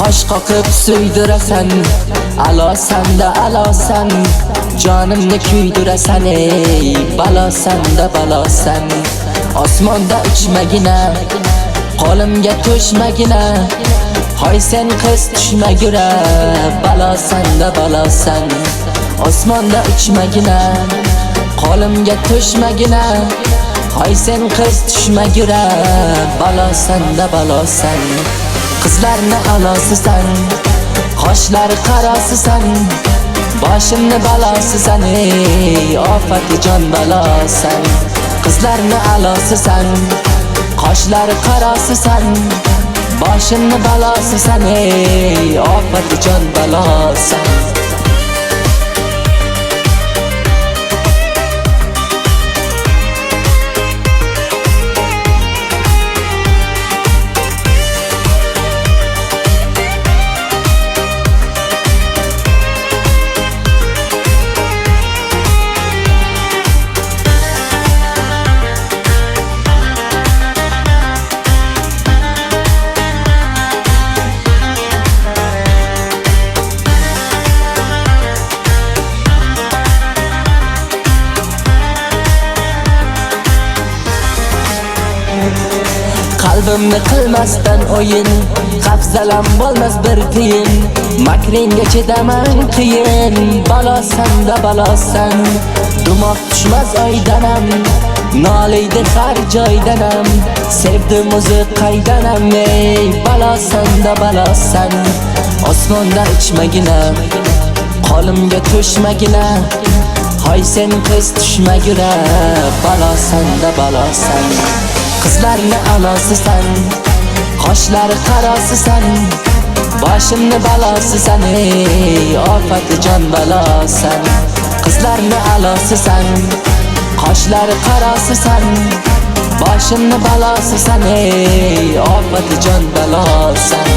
Qosh qoqib suydirasan, alosanda alosan, jonimni kuydirasan ey, balosanda balosan. Osmonda uchmagina, qo'limga to'shmagina, hoy sen qiz tushmagura, balosanda balosan. Osmonda uchmagina, qo'limga to'shmagina, hoy sen qiz tushmagura, balosanda balosan. Qizlarni alosisan, qoshlari qarosisan, boshimni balosisan ey, ofati jon balosan. Qizlarni alosisan, qoshlari qarosisan, boshimni balosisan ey, ofati jon balosan. Qalbimni qilmasdan o'yin, qafzalam bo'lmas bir tiyin, makringga chidaman qiyin, balosanda balosan. Dumoq tushmas oydanam, noliydi har joydanam, sevdim o'zi qaydanam ey, balosanda balosan. Osmonda uchmagina, qo'limga to'shmagina, hoy sen qiz tushmagura, balosanda balosan. Qizlarni alosisan, qoshlari qarosisan, boshimni balosisan ey, ofati jon balosan. Qizlarni alosisan, qoshlari qarosisan, boshimni balosisan ey, ofati jon balosan.